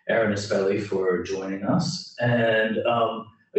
Erin Espelie for joining us. And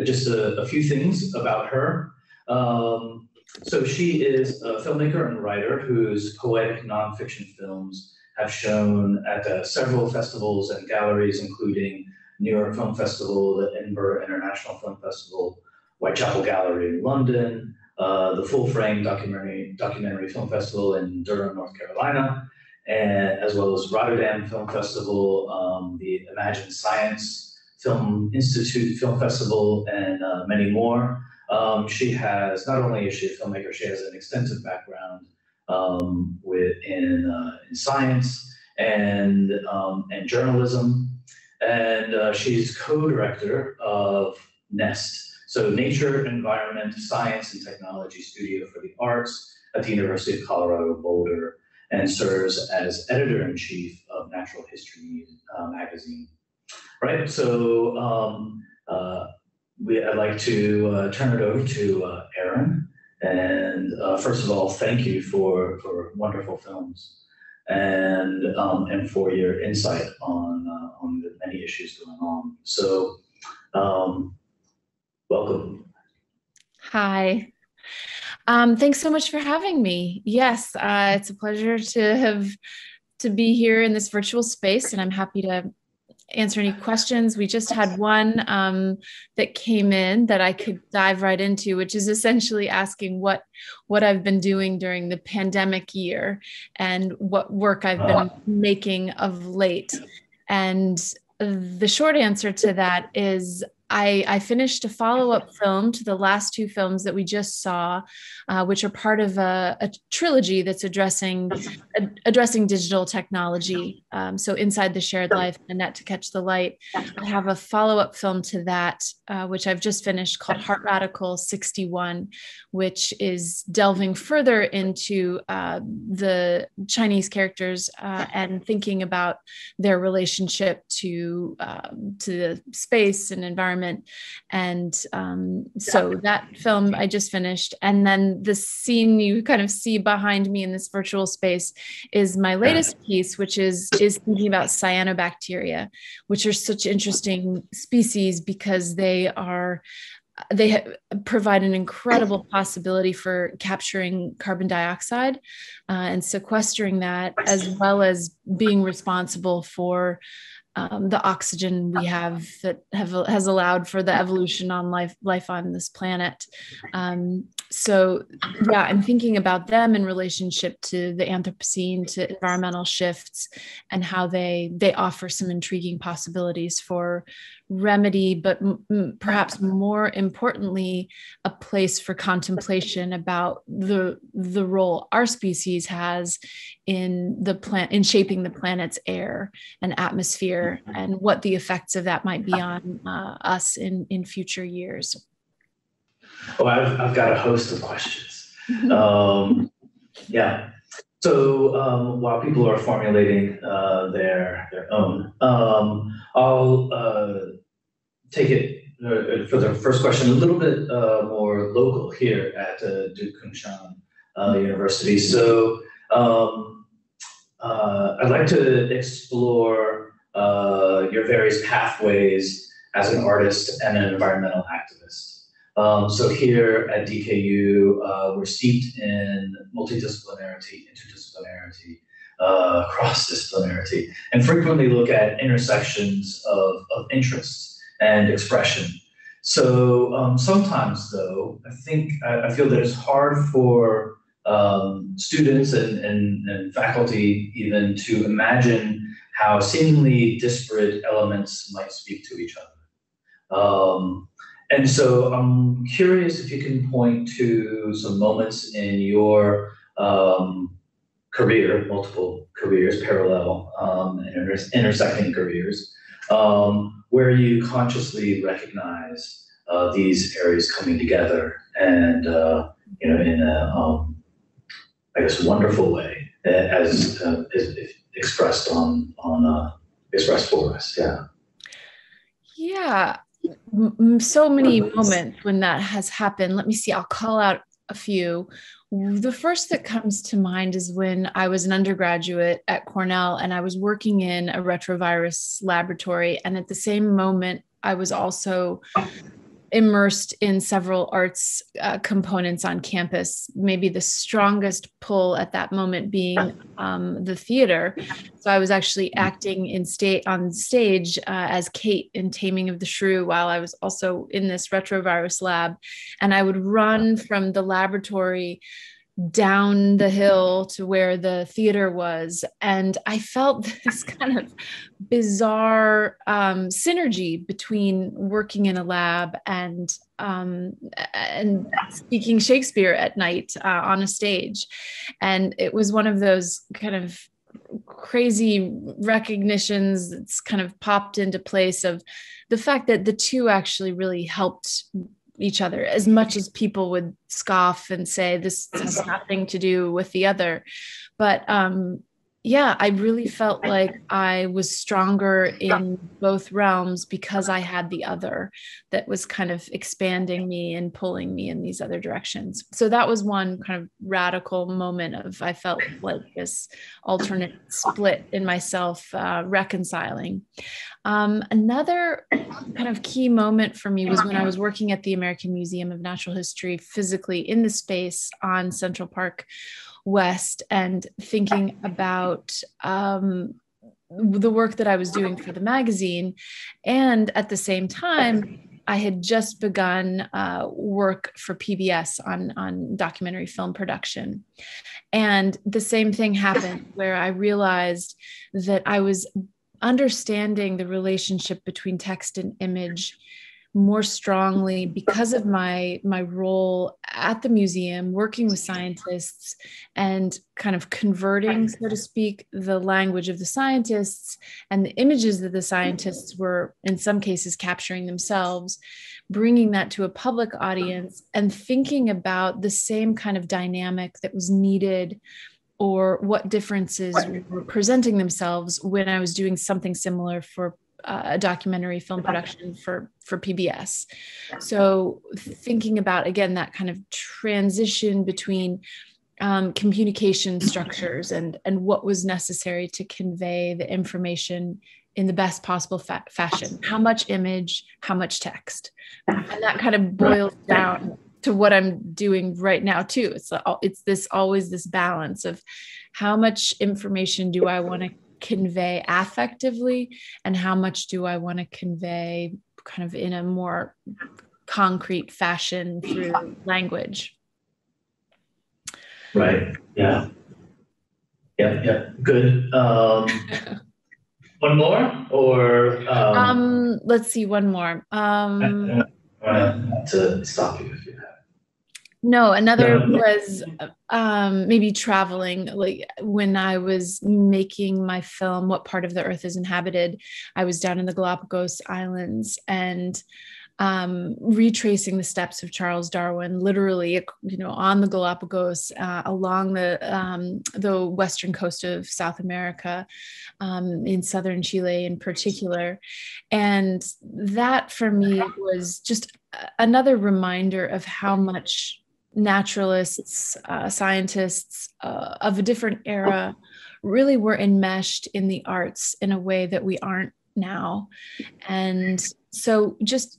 just a few things about her. So she is a filmmaker and writer whose poetic nonfiction films have shown at several festivals and galleries, including New York Film Festival, the Edinburgh International Film Festival, Whitechapel Gallery in London, the Full Frame Documentary Film Festival in Durham, North Carolina, and as well as Rotterdam Film Festival, the Imagine Science Film Institute Film Festival, and many more. She has, not only is she a filmmaker, she has an extensive background in science and journalism. And she's co-director of NEST, so Nature, Environment, Science, and Technology Studio for the Arts at the University of Colorado Boulder, and serves as editor-in-chief of Natural History magazine. Right, so I'd like to turn it over to Erin. And first of all, thank you for wonderful films and for your insight on the many issues going on. So, welcome. Hi. Thanks so much for having me. Yes, it's a pleasure to be here in this virtual space, and I'm happy to answer any questions. We just had one that came in that I could dive right into, which is essentially asking what I've been doing during the pandemic year and what work I've been making of late. And the short answer to that is I finished a follow-up film to the last two films that we just saw, which are part of a trilogy that's addressing digital technology. So Inside the Shared Life and A Net to Catch the Light. I have a follow-up film to that, which I've just finished, called Heart Radical 61, which is delving further into the Chinese characters and thinking about their relationship to the space and environment. And so that film I just finished. And then the scene you kind of see behind me in this virtual space is my latest piece, which is thinking about cyanobacteria, which are such interesting species because they provide an incredible possibility for capturing carbon dioxide and sequestering that, as well as being responsible for the oxygen we have that has allowed for the evolution on life on this planet. So yeah, I'm thinking about them in relationship to the Anthropocene, to environmental shifts, and how they offer some intriguing possibilities for remedy, but perhaps more importantly, a place for contemplation about the role our species has in shaping the planet's air and atmosphere, and what the effects of that might be on us in future years. Oh, I've got a host of questions. Yeah. So while people are formulating their own, I'll take it for the first question a little bit more local here at Duke Kunshan University. So I'd like to explore your various pathways as an artist and an environmental activist. So here at DKU, we're steeped in multidisciplinarity, interdisciplinarity, cross-disciplinarity, and frequently look at intersections of interests and expression. So sometimes, though, I feel that it's hard for students and faculty even to imagine how seemingly disparate elements might speak to each other. And so I'm curious if you can point to some moments in your career, multiple careers, parallel and intersecting careers, where you consciously recognize these areas coming together and in a I guess wonderful way, as expressed expressed for us. Yeah. Yeah. So many moments when that has happened. Let me see, I'll call out a few. The first that comes to mind is when I was an undergraduate at Cornell and I was working in a retrovirus laboratory. And at the same moment, I was also immersed in several arts components on campus, maybe the strongest pull at that moment being the theater. So I was actually acting on stage as Kate in Taming of the Shrew while I was also in this retrovirus lab. And I would run from the laboratory down the hill to where the theater was. And I felt this kind of bizarre synergy between working in a lab and speaking Shakespeare at night on a stage. And it was one of those kind of crazy recognitions that's kind of popped into place of the fact that the two actually really helped each other, as much as people would scoff and say this has nothing to do with the other. But yeah, I really felt like I was stronger in both realms because I had the other that was kind of expanding me and pulling me in these other directions. So that was one kind of radical moment of, I felt like this alternate split in myself reconciling. Another kind of key moment for me was when I was working at the American Museum of Natural History, physically in the space on Central Park West, and thinking about the work that I was doing for the magazine. And at the same time, I had just begun work for PBS on documentary film production. And the same thing happened where I realized that I was understanding the relationship between text and image more strongly because of my role at the museum, working with scientists and kind of converting, so to speak, the language of the scientists and the images that the scientists were, in some cases, capturing themselves, bringing that to a public audience and thinking about the same kind of dynamic that was needed or what differences were presenting themselves when I was doing something similar for a documentary film production for PBS. So thinking about, again, that kind of transition between communication structures and what was necessary to convey the information in the best possible fashion. How much image, how much text. And that kind of boils down to what I'm doing right now too. It's always this balance of how much information do I want to convey affectively and how much do I want to convey kind of in a more concrete fashion through language. Right. Yeah. Good. One more or let's see, one more. To stop you if you have. No, another was maybe traveling. Like when I was making my film, What Part of the Earth is Inhabited, I was down in the Galapagos Islands and retracing the steps of Charles Darwin, literally, on the Galapagos, along the western coast of South America, in southern Chile in particular. And that for me was just another reminder of how much naturalists, scientists of a different era really were enmeshed in the arts in a way that we aren't now. And so just,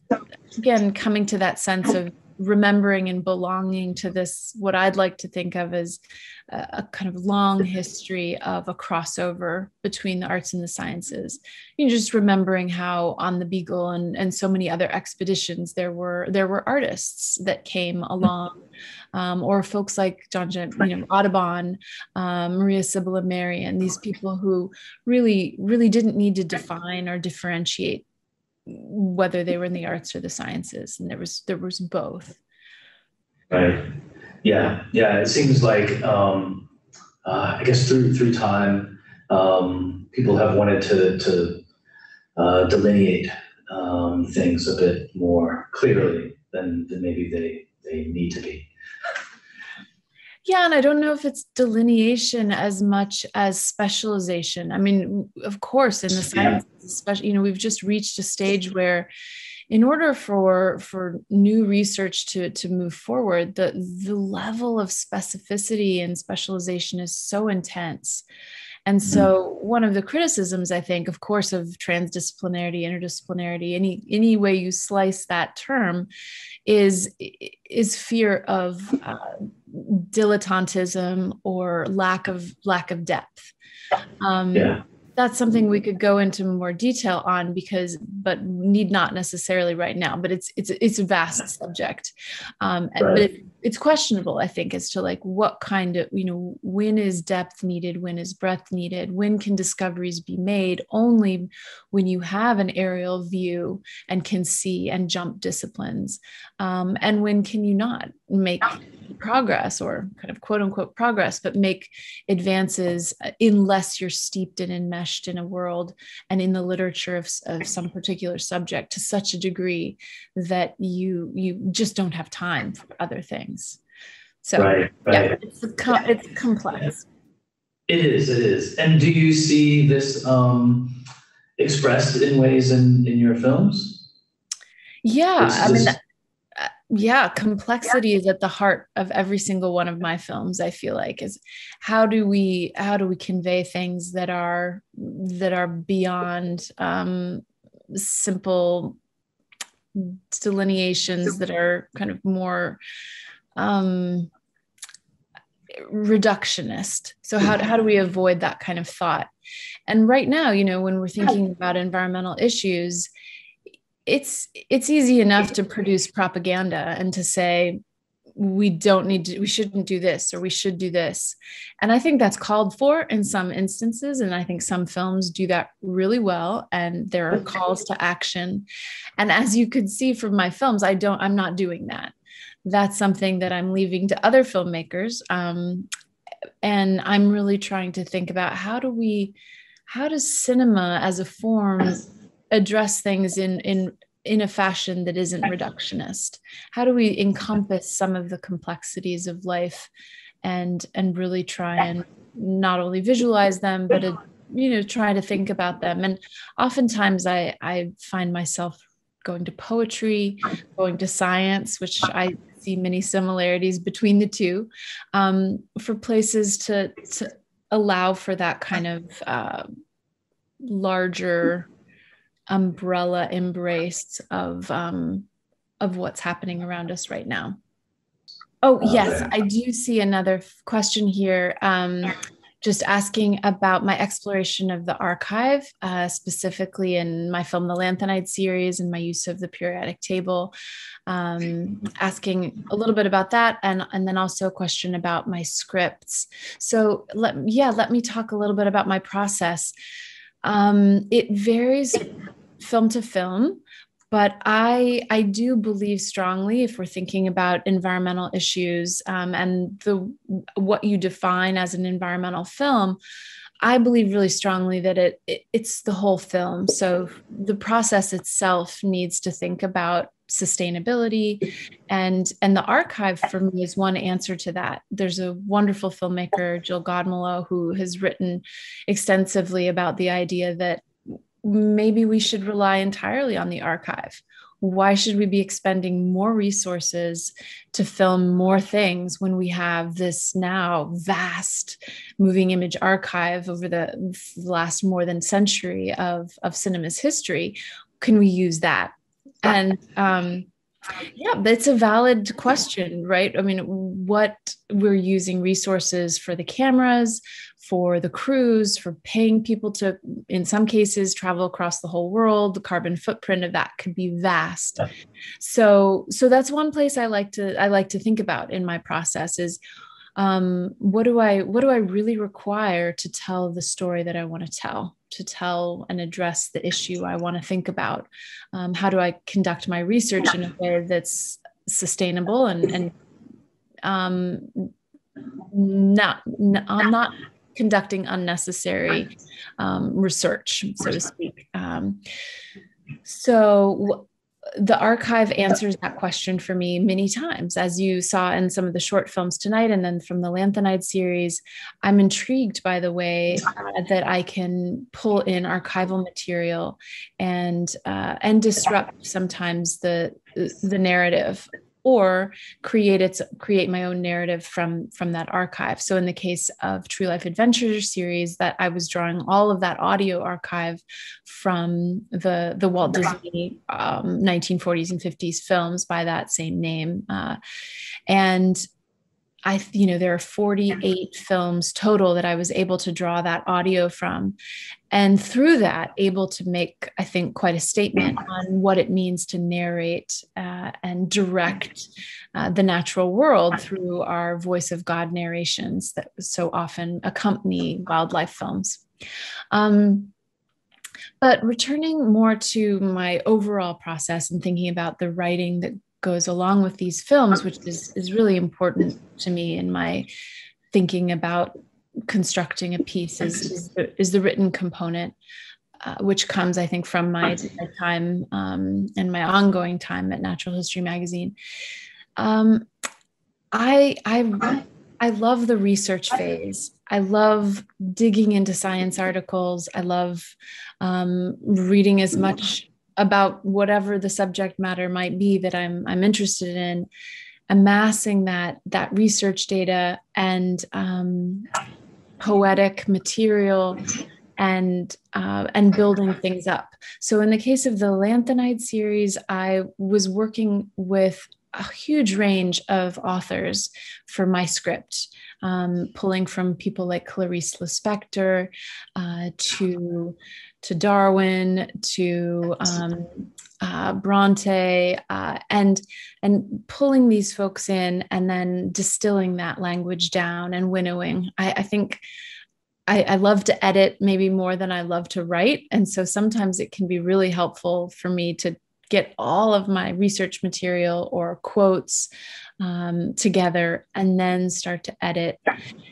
again, coming to that sense of remembering and belonging to this, what I'd like to think of as a kind of long history of a crossover between the arts and the sciences. Just remembering how on the Beagle and so many other expeditions, there were artists that came along, or folks like John, Audubon, Maria Sibylla Merian, these people who really, really didn't need to define or differentiate whether they were in the arts or the sciences, and there was both. Right. Yeah. It seems like I guess through time, people have wanted to delineate things a bit more clearly than maybe they need to be. Yeah, and I don't know if it's delineation as much as specialization. I mean, of course, in the sciences, especially, we've just reached a stage where in order for new research to move forward, the level of specificity and specialization is so intense. And so one of the criticisms, I think, of course, of transdisciplinarity, interdisciplinarity, any way you slice that term, is fear of dilettantism or lack of depth. That's something we could go into more detail on, but need not necessarily right now. But it's a vast subject, but it's questionable, I think, as to like what kind of, when is depth needed, when is breadth needed, when can discoveries be made only when you have an aerial view and can see and jump disciplines, and when can you not make progress, or kind of quote unquote progress, but make advances unless you're steeped and enmeshed in a world and in the literature of some particular subject to such a degree that you just don't have time for other things. So yeah, it's complex. It is. And do you see this expressed in ways in your films? Complexity is at the heart of every single one of my films. I feel like is how do we convey things that are beyond simple delineations that are kind of more reductionist. So how do we avoid that kind of thought? And right now, when we're thinking about environmental issues, it's easy enough to produce propaganda and to say, we shouldn't do this, or we should do this. And I think that's called for in some instances. And I think some films do that really well. And there are calls to action. And as you could see from my films, I'm not doing that. That's something that I'm leaving to other filmmakers. And I'm really trying to think about how does cinema as a form address things in a fashion that isn't reductionist? How do we encompass some of the complexities of life and really try and not only visualize them, but try to think about them? And oftentimes I find myself going to poetry, going to science, which I see many similarities between the two, for places to allow for that kind of larger umbrella embrace of what's happening around us right now. Oh, yes, I do see another question here, just asking about my exploration of the archive, specifically in my film, The Lanthanide Series, and my use of the periodic table, asking a little bit about that, and then also a question about my scripts. So let me talk a little bit about my process. It varies film to film, but I do believe strongly, if we're thinking about environmental issues and what you define as an environmental film, I believe really strongly that it's the whole film. So the process itself needs to think about sustainability, and the archive for me is one answer to that. There's a wonderful filmmaker, Jill Godmelo, who has written extensively about the idea that maybe we should rely entirely on the archive. Why should we be expending more resources to film more things when we have this now vast moving image archive over the last more than century of cinema's history? Can we use that? And that's a valid question, right? I mean, what we're using resources for the cameras, for the crews, for paying people to, in some cases, travel across the whole world. The carbon footprint of that could be vast. So that's one place I like to think about in my process is, what do I really require to tell the story that I want to tell and address the issue I want to think about? How do I conduct my research in a way that's sustainable and not conducting unnecessary research, so to speak. So the archive answers that question for me many times, as you saw in some of the short films tonight, and then from the Lanthanide series. I'm intrigued by the way that I can pull in archival material and disrupt sometimes the narrative, or create my own narrative from that archive. So in the case of True Life Adventures series, that I was drawing all of that audio archive from the Walt Disney 1940s and 50s films by that same name. And there are 48 films total that I was able to draw that audio from. And through that, able to make, I think, quite a statement on what it means to narrate and direct the natural world through our voice of God narrations that so often accompany wildlife films. But returning more to my overall process and thinking about the writing that goes along with these films, which is really important to me in my thinking about constructing a piece, is the written component, which comes, I think, from my time and my ongoing time at Natural History Magazine. I love the research phase. I love digging into science articles. I love reading as much about whatever the subject matter might be that I'm interested in, amassing that research data and poetic material and building things up. So in the case of the Lanthanide series, I was working with a huge range of authors for my script, pulling from people like Clarice Lispector to Darwin, to Bronte, and pulling these folks in and then distilling that language down and winnowing. I think I love to edit maybe more than I love to write. And so sometimes it can be really helpful for me to get all of my research material or quotes together and then start to edit.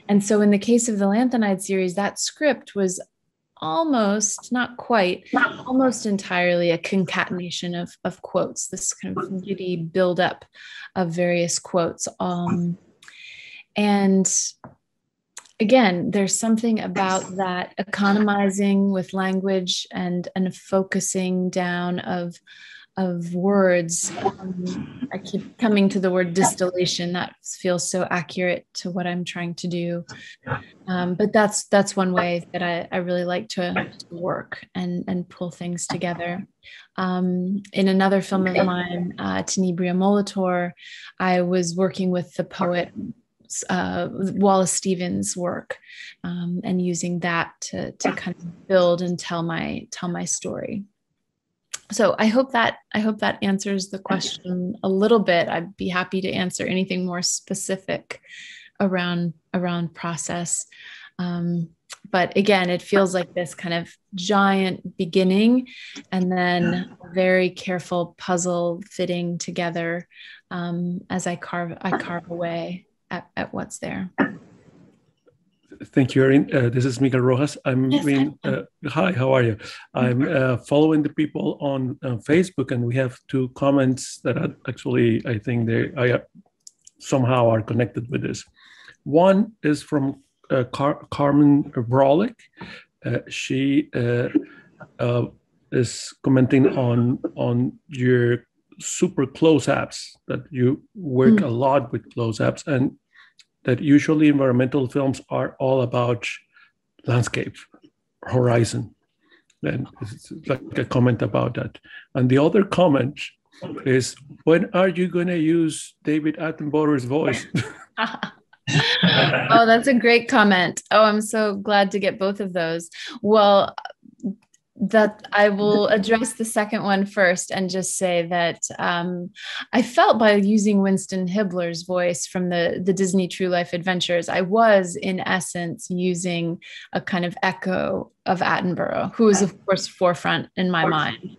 And so in the case of the Lanthanide series, that script was almost, not quite, almost entirely a concatenation of quotes, this kind of giddy buildup of various quotes. And again, there's something about that economizing with language and focusing down of words. I keep coming to the word distillation. That feels so accurate to what I'm trying to do. But that's one way that I really like to work and pull things together. In another film of mine, Tenebria Molitor, I was working with the poet Wallace Stevens' work and using that to kind of build and tell my story. So I hope that answers the question a little bit. I'd be happy to answer anything more specific around process. But again, it feels like this kind of giant beginning and then a very careful puzzle fitting together as I carve away at what's there. Thank you, Erin. This is Miguel Rojas. Hi, how are you? I'm following the people on Facebook, and we have two comments that actually, I think they somehow are connected with this. One is from Carmen Brolick. She is commenting on your super close-ups, that you work a lot with close-ups, and that usually environmental films are all about landscape, horizon. And it's like a comment about that. And the other comment is, when are you going to use David Attenborough's voice? Oh, that's a great comment. Oh, I'm so glad to get both of those. Well, that I will address the second one first and just say that I felt by using Winston Hibbler's voice from the Disney True Life Adventures, I was in essence using a kind of echo of Attenborough, who is of course forefront in my mind.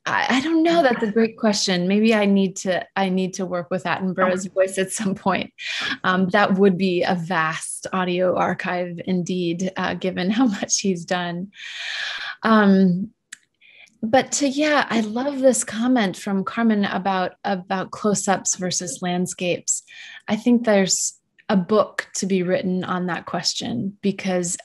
I don't know. That's a great question. Maybe I need to work with Attenborough's voice at some point. That would be a vast audio archive indeed, given how much he's done. I love this comment from Carmen about close-ups versus landscapes. I think there's a book to be written on that question, because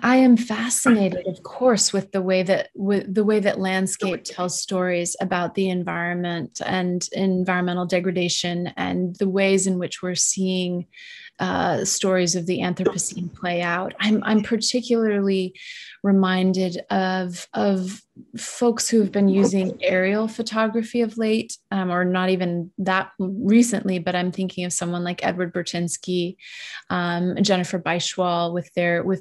I am fascinated, of course, with the way that landscape tells stories about the environment and environmental degradation, and the ways in which we're seeing stories of the Anthropocene play out. I'm particularly reminded of folks who have been using aerial photography of late, or not even that recently, but I'm thinking of someone like Edward Burtynsky, Jennifer Beischwal, with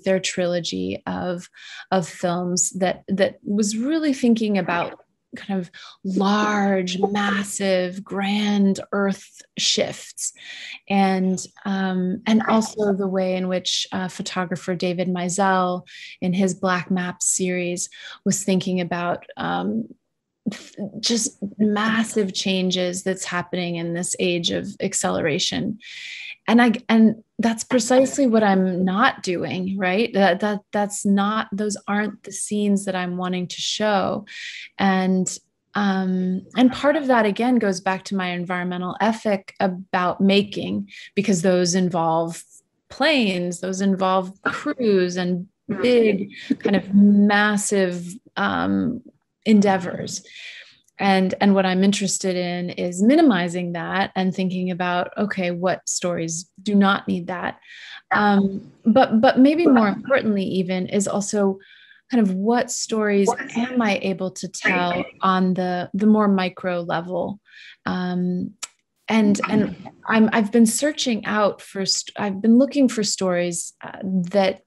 their trilogy of films that was really thinking about kind of large, massive, grand earth shifts, and also the way in which photographer David Meisel, in his Black Maps series, was thinking about just massive changes that's happening in this age of acceleration. And that's precisely what I'm not doing, right? Those aren't the scenes that I'm wanting to show. And part of that, again, goes back to my environmental ethic about making, because those involve planes, those involve crews and big kind of massive endeavors. And what I'm interested in is minimizing that and thinking about, okay, what stories do not need that? But maybe more importantly even is also kind of what stories am I able to tell on the more micro level? And I've been searching out I've been looking for stories that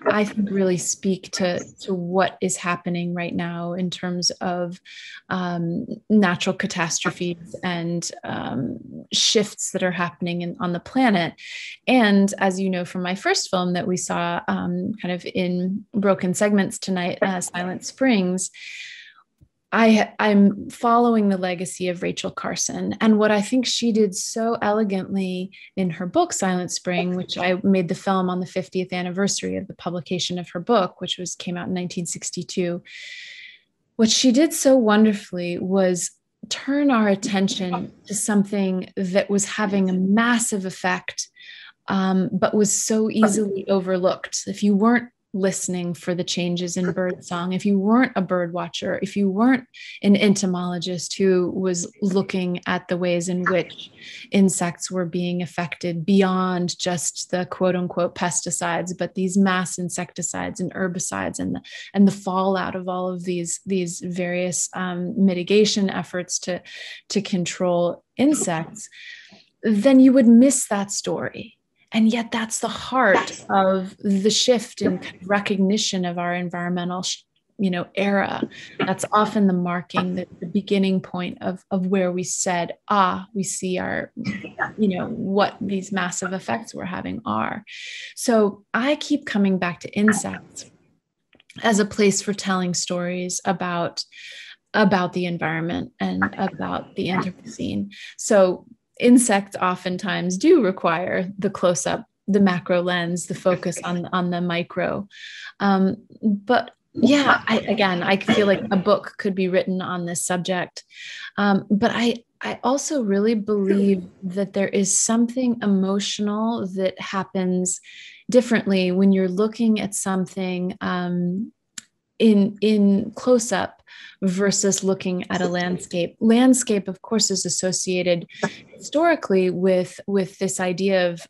I think really speak to what is happening right now in terms of natural catastrophes and shifts that are happening on the planet. And as you know from my first film that we saw kind of in broken segments tonight, Silent Springs, I'm following the legacy of Rachel Carson. And what I think she did so elegantly in her book, Silent Spring, which I made the film on the 50th anniversary of the publication of her book, which came out in 1962. What she did so wonderfully was turn our attention to something that was having a massive effect, but was so easily overlooked. If you weren't listening for the changes in birdsong, if you weren't a bird watcher, if you weren't an entomologist who was looking at the ways in which insects were being affected beyond just the quote unquote pesticides, but these mass insecticides and herbicides and the fallout of all of these various mitigation efforts to control insects, then you would miss that story. And yet that's the heart of the shift in recognition of our environmental, era. That's often the marking, the beginning point of where we said, we see our, what these massive effects we're having are. So I keep coming back to insects as a place for telling stories about the environment and about the Anthropocene. So insects oftentimes do require the close-up, the macro lens, the focus on the micro. But yeah, I feel like a book could be written on this subject. But I also really believe that there is something emotional that happens differently when you're looking at something in close-up versus looking at a landscape. Landscape, of course, is associated historically with this idea of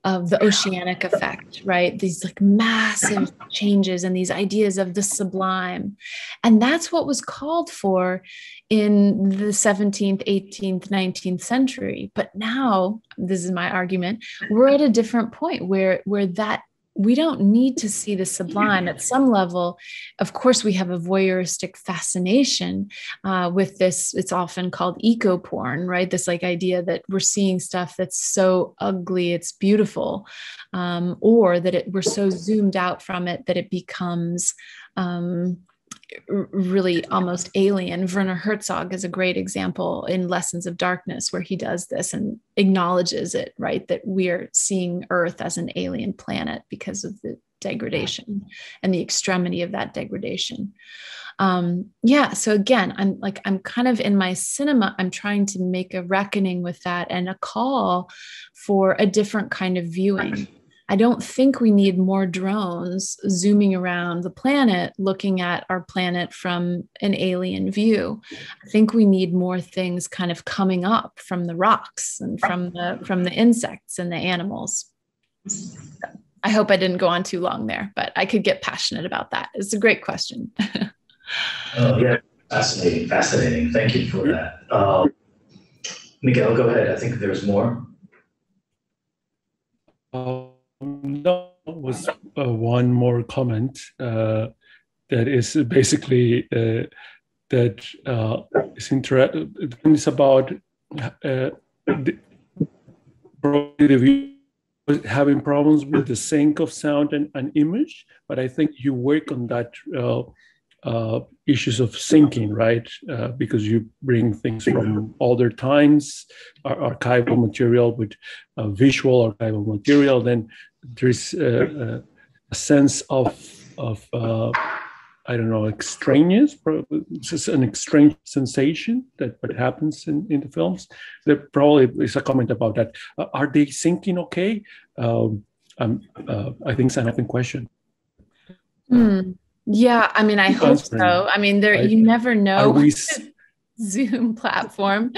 the oceanic effect, right? These like massive changes and these ideas of the sublime. And that's what was called for in the 17th, 18th, 19th century. But now, this is my argument, we're at a different point where that we don't need to see the sublime. At some level, of course, we have a voyeuristic fascination with this. It's often called eco porn, right? This like idea that we're seeing stuff that's so ugly, it's beautiful, or that we're so zoomed out from it that it becomes really almost alien. Werner Herzog is a great example in Lessons of Darkness, where he does this and acknowledges it, right? That we're seeing Earth as an alien planet because of degradation and the extremity of that degradation. So again, I'm kind of in my cinema, I'm trying to make a reckoning with that and a call for a different kind of viewing. I don't think we need more drones zooming around the planet, looking at our planet from an alien view. I think we need more things kind of coming up from the rocks and from the insects and the animals. I hope I didn't go on too long there, but I could get passionate about that. It's a great question. Oh, yeah, fascinating. Thank you for that. Miguel, go ahead. I think there's more. No, was one more comment that is basically that it's about having problems with the sync of sound and image, but I think you work on that issues of syncing, right? Because you bring things from older times, archival material with visual archival material, then there's a sense of I don't know, extraneous, it's an strange sensation that what happens in the films. There probably is a comment about that. Are they syncing okay? I think it's an open question. Yeah, I mean, I hope so. I mean, you never know with Zoom platform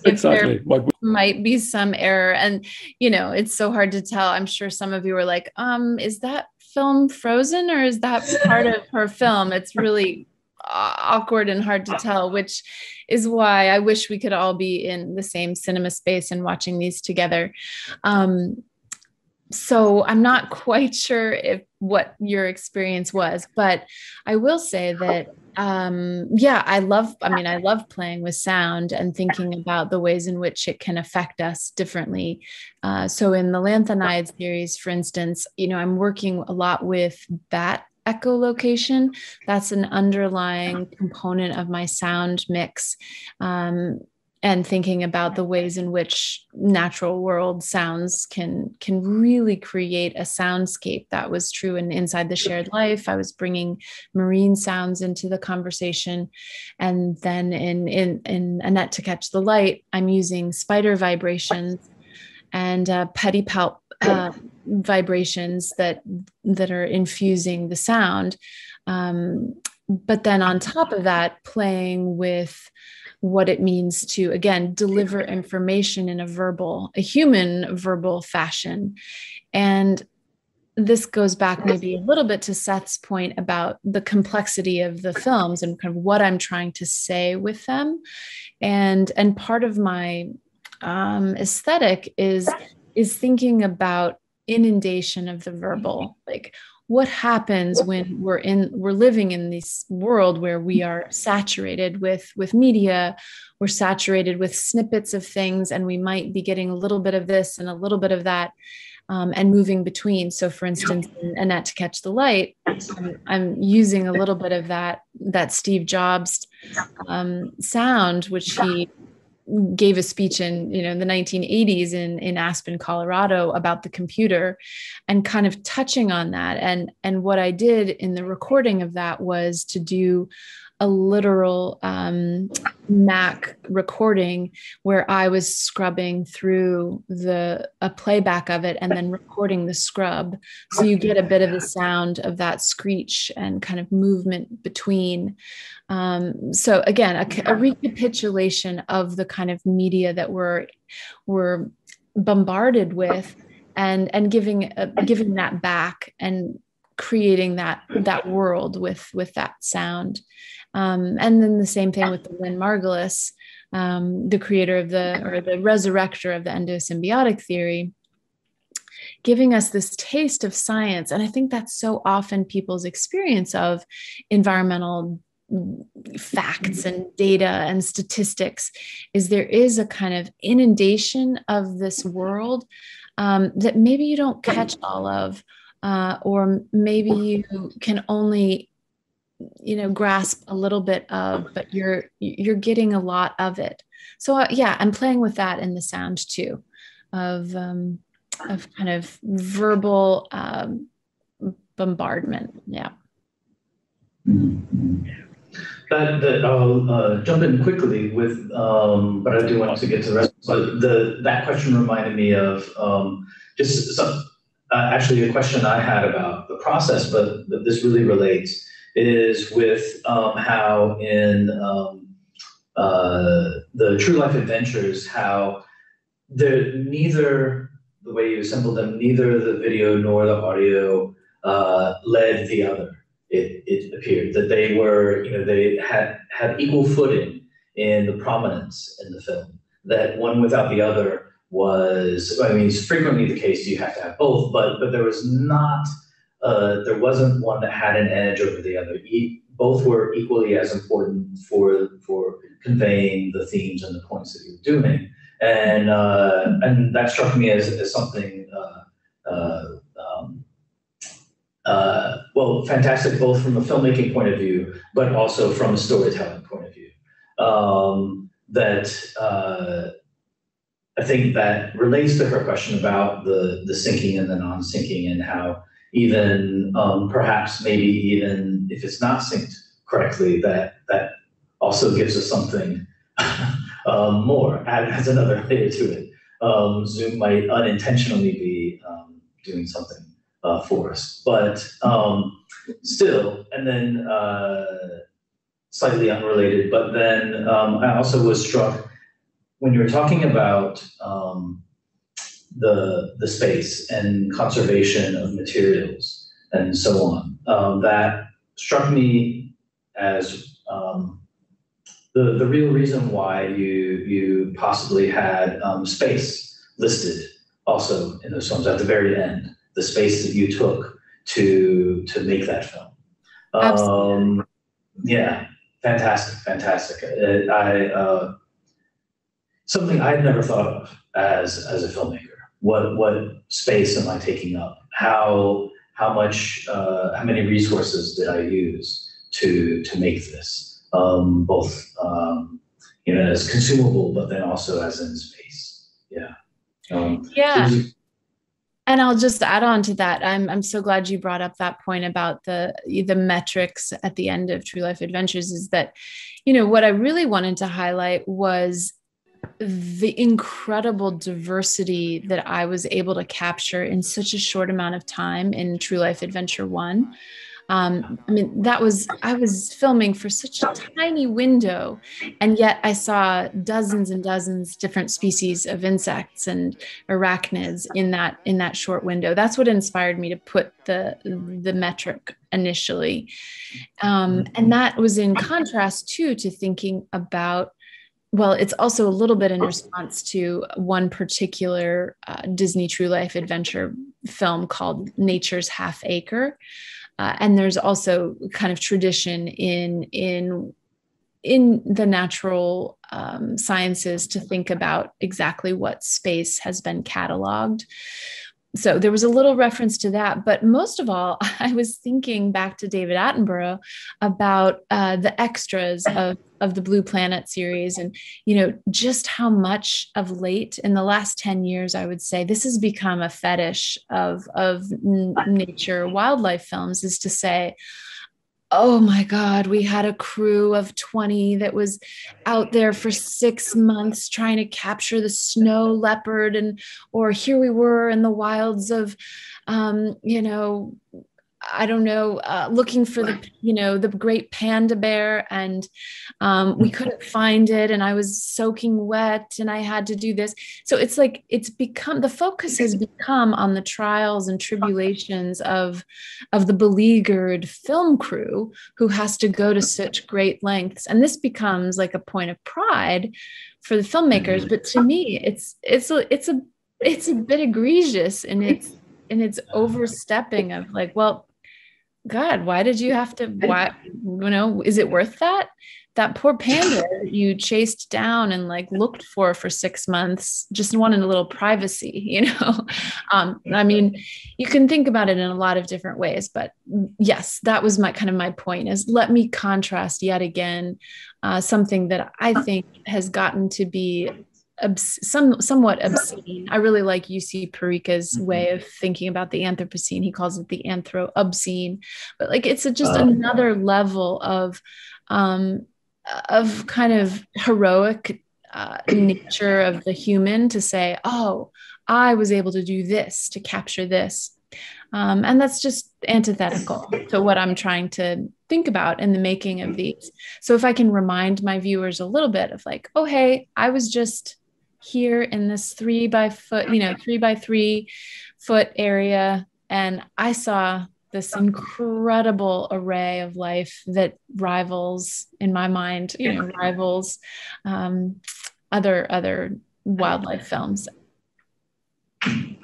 if there might be some error, and it's so hard to tell. I'm sure some of you are like, is that film frozen or is that part of her film? It's really awkward and hard to tell, which is why I wish we could all be in the same cinema space and watching these together. So I'm not quite sure what your experience was, but I will say that, I love playing with sound and thinking about the ways in which it can affect us differently. So in the Lanthanide series, for instance, I'm working a lot with bat echolocation. That's an underlying component of my sound mix. And thinking about the ways in which natural world sounds can really create a soundscape. That was true in Inside the Shared Life. I was bringing marine sounds into the conversation. And then in A Net to Catch the Light, I'm using spider vibrations and pedipalp vibrations that are infusing the sound. But then on top of that, playing with what it means to, again, deliver information in a human verbal fashion. And this goes back maybe a little bit to Seth's point about the complexity of the films and kind of what I'm trying to say with them. And part of my aesthetic is thinking about inundation of the verbal, like what happens when we're living in this world where we are saturated with media, we're saturated with snippets of things, and we might be getting a little bit of this and a little bit of that, and moving between. So for instance, in A Net to Catch the Light, I'm using a little bit of that Steve Jobs sound, which he gave a speech in the 1980s in Aspen, Colorado, about the computer, and kind of touching on that. And what I did in the recording of that was to do a literal Mac recording where I was scrubbing through a playback of it and then recording the scrub. So you get a bit of the sound of that screech and kind of movement between. So again, a recapitulation of the kind of media that we're bombarded with, and giving that back and creating that world with that sound. And then the same thing with the Lynn Margulis, the creator of the resurrector of the endosymbiotic theory, giving us this taste of science. And I think that's so often people's experience of environmental facts and data and statistics, is there is a kind of inundation of this world that maybe you don't catch all of, or maybe you can only grasp a little bit of, but you're getting a lot of it. So I'm playing with that in the sound too, of kind of verbal bombardment. Yeah. Mm-hmm. That I'll jump in quickly with, but I do want to get to the rest. But that question reminded me of just some, actually a question I had about the process, but this really relates, is with how in the True Life Adventures, how neither the way you assembled them, neither the video nor the audio led the other. It appeared that they were, they had equal footing in the prominence in the film, that one without the other was, I mean, it's frequently the case you have to have both, but there was not, there wasn't one that had an edge over the other. Both were equally as important for conveying the themes and the points that you're doing. And that struck me as something, well, fantastic, both from a filmmaking point of view, but also from a storytelling point of view. That I think that relates to her question about the syncing and the non-syncing, and how even perhaps maybe even if it's not synced correctly, that also gives us something more, adds another layer to it. Zoom might unintentionally be doing something for us, but still, and then slightly unrelated, but then I also was struck when you were talking about the space and conservation of materials and so on. That struck me as the real reason why you possibly had space listed also in those films at the very end. The space that you took to make that film. Absolutely. Yeah, fantastic. Something I'd never thought of as a filmmaker. What space am I taking up? How many resources did I use to make this? Both as consumable, but then also as in space. Yeah. Yeah. And I'll just add on to that. I'm so glad you brought up that point about the metrics at the end of True Life Adventures, is that, what I really wanted to highlight was the incredible diversity that I was able to capture in such a short amount of time in True Life Adventure 1. I was filming for such a tiny window, and yet I saw dozens and dozens different species of insects and arachnids in that short window. That's what inspired me to put the metric initially. And that was in contrast to thinking about, well, it's also a little bit in response to one particular Disney True Life Adventure film called Nature's Half Acre. And there's also kind of tradition in the natural sciences to think about exactly what space has been cataloged. So there was a little reference to that, but most of all, I was thinking back to David Attenborough about the extras of the Blue Planet series, and just how much of late in the last 10 years, I would say, this has become a fetish of nature wildlife films, is to say, oh my God, we had a crew of 20 that was out there for 6 months trying to capture the snow leopard, or here we were in the wilds of, looking for the great panda bear, and we couldn't find it, and I was soaking wet, and I had to do this. So it's like, the focus has become on the trials and tribulations of the beleaguered film crew who has to go to such great lengths, and this becomes like a point of pride for the filmmakers. But to me, it's a bit egregious in its overstepping of like, well, God, why did you have to, is it worth that? That poor panda you chased down and looked for 6 months, just wanted a little privacy, you can think about it in a lot of different ways, but yes, that was my point, is let me contrast yet again, something that I think has gotten to be somewhat obscene. I really like UC Parika's way of thinking about the Anthropocene. He calls it the Anthro-obscene, but like it's just another level of kind of heroic nature of the human to say, oh, I was able to do this, to capture this. And that's just antithetical to what I'm trying to think about in the making of these. So if I can remind my viewers a little bit of like, oh, hey, I was just here in this 3 by 3 foot area, and I saw this incredible array of life that rivals, in my mind, rivals other wildlife films.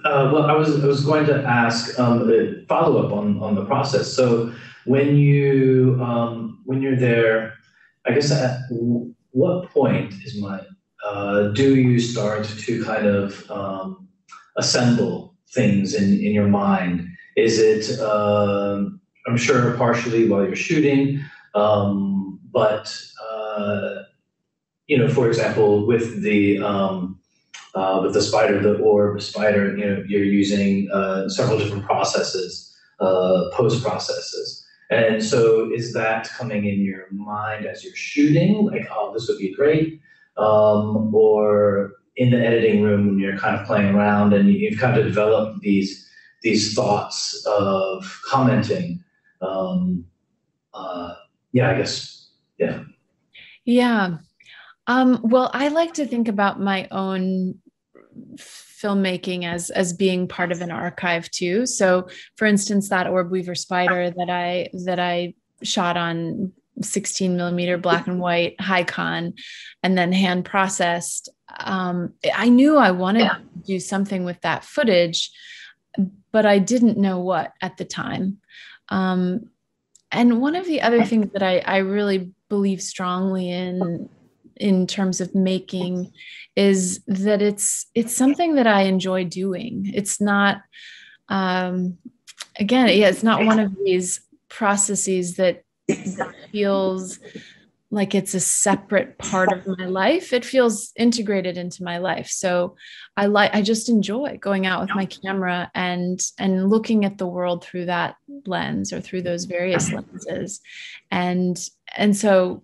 Well, I was going to ask a follow-up on the process. So when you're there, I guess at what point do you start to kind of assemble things in your mind? Is it, I'm sure partially while you're shooting, but for example, with the spider, the orb spider, you're using several different processes, post processes. And so is that coming in your mind as you're shooting, like, oh, this would be great? Or in the editing room when you're kind of playing around and you've kind of developed these thoughts of commenting? I guess, yeah. Yeah. Well, I like to think about my own filmmaking as being part of an archive too. So for instance, that orb weaver spider that I shot on 16 millimeter black and white Hikon and then hand processed. I knew I wanted to do something with that footage, but I didn't know what at the time. And one of the other things that I really believe strongly in terms of making is that it's something that I enjoy doing. It's not, it's not one of these processes that feels like it's a separate part of my life. It feels integrated into my life. So I just enjoy going out with my camera and looking at the world through that lens or through those various lenses. And so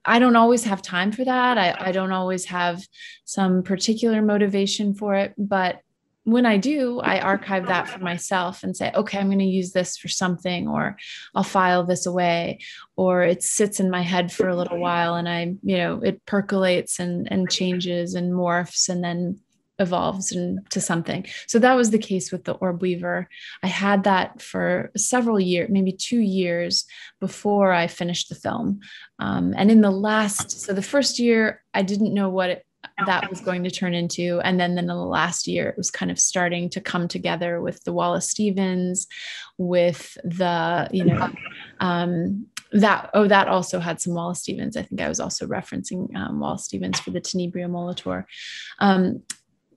I don't always have time for that. I don't always have some particular motivation for it, but when I do, I archive that for myself and say, okay, I'm going to use this for something, or I'll file this away, or it sits in my head for a little while and it percolates and changes and morphs and then evolves into something. So that was the case with the orb weaver. I had that for several years, maybe 2 years before I finished the film. And in the first year, I didn't know what that was going to turn into. And then in the last year, it was kind of starting to come together with the Wallace Stevens, with the, that also had some Wallace Stevens. I think I was also referencing Wallace Stevens for the Tenebria Molitor.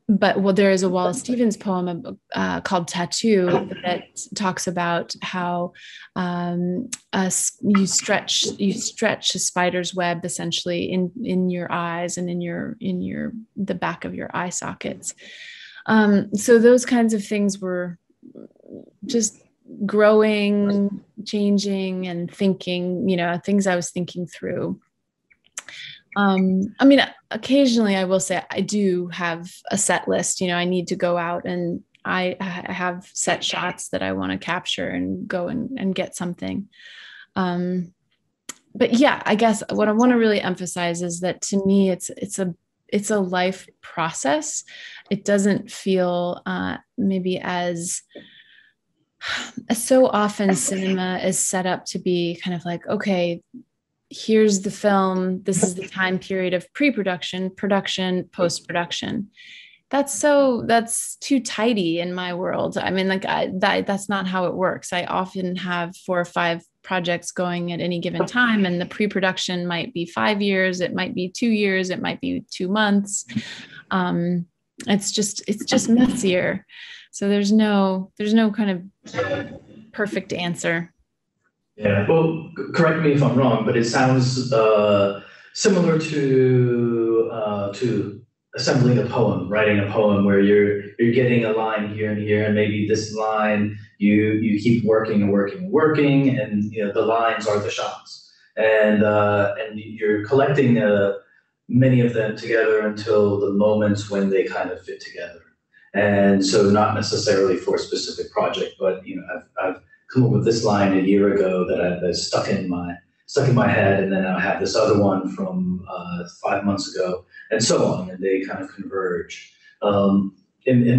But there is a Wallace Stevens poem called Tattoo that talks about how you stretch a spider's web essentially in your eyes and in the back of your eye sockets. So those kinds of things were just growing, changing, and thinking, things I was thinking through. Occasionally I will say I do have a set list. I need to go out and I have set shots that I want to capture and go and get something. But yeah, I guess what I want to really emphasize is that to me, it's a life process. It doesn't feel maybe as so often cinema is set up to be kind of like, okay, here's the film. This is the time period of pre-production, production, post-production. That's too tidy in my world. I mean, that's not how it works. I often have 4 or 5 projects going at any given time, and the pre-production might be 5 years. It might be 2 years. It might be 2 months. It's just messier. So there's no kind of perfect answer. Yeah, well, correct me if I'm wrong, but it sounds similar to assembling a poem, writing a poem where you're getting a line here and here, and maybe this line you keep working and working and working, and the lines are the shots, and you're collecting many of them together until the moments when they kind of fit together. And so not necessarily for a specific project, but I've come up with this line a year ago that's stuck in my head, and then I have this other one from 5 months ago, and so on, and they kind of converge. Am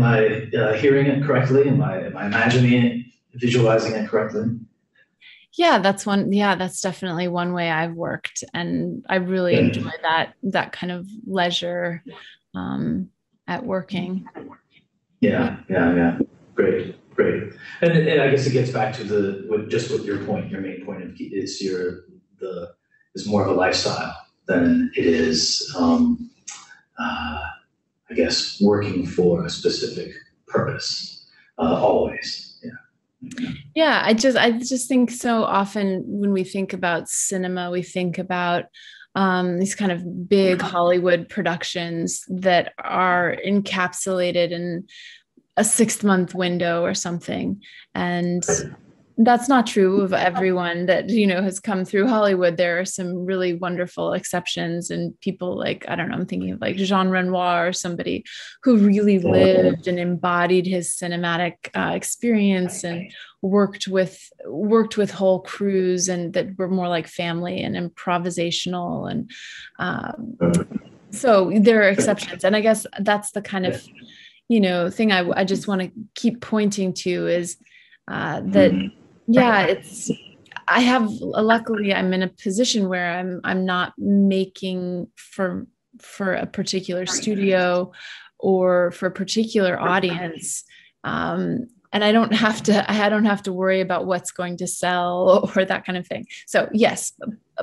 I hearing it correctly? Am I imagining it, visualizing it correctly? Yeah, that's definitely one way I've worked, and I really enjoy that kind of leisure at working. Yeah. Great. And I guess it gets back to what your main point is is more of a lifestyle than it is, I guess, working for a specific purpose, always. Yeah, I just think so often when we think about cinema, we think about these kind of big Hollywood productions that are encapsulated in a 6-month window or something. And that's not true of everyone that, has come through Hollywood. There are some really wonderful exceptions, and people like, I don't know, I'm thinking of like Jean Renoir or somebody who really lived and embodied his cinematic experience and worked with whole crews, and that were more like family and improvisational. And so there are exceptions. And I guess that's the kind of, thing I just want to keep pointing to is that, luckily I'm in a position where I'm not making for a particular studio or for a particular audience. And I don't have to worry about what's going to sell or that kind of thing. So yes,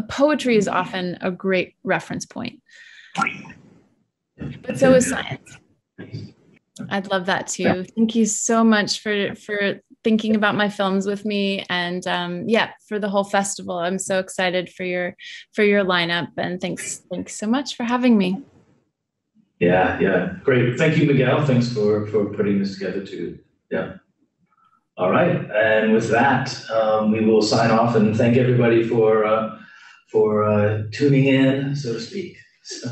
poetry is often a great reference point, but so is science. I'd love that too. Thank you so much for thinking about my films with me, and for the whole festival. I'm so excited for your lineup, and thanks so much for having me. Yeah, great. Thank you, Miguel. Thanks for putting this together too. Yeah. All right, and with that, we will sign off and thank everybody for tuning in, so to speak. So.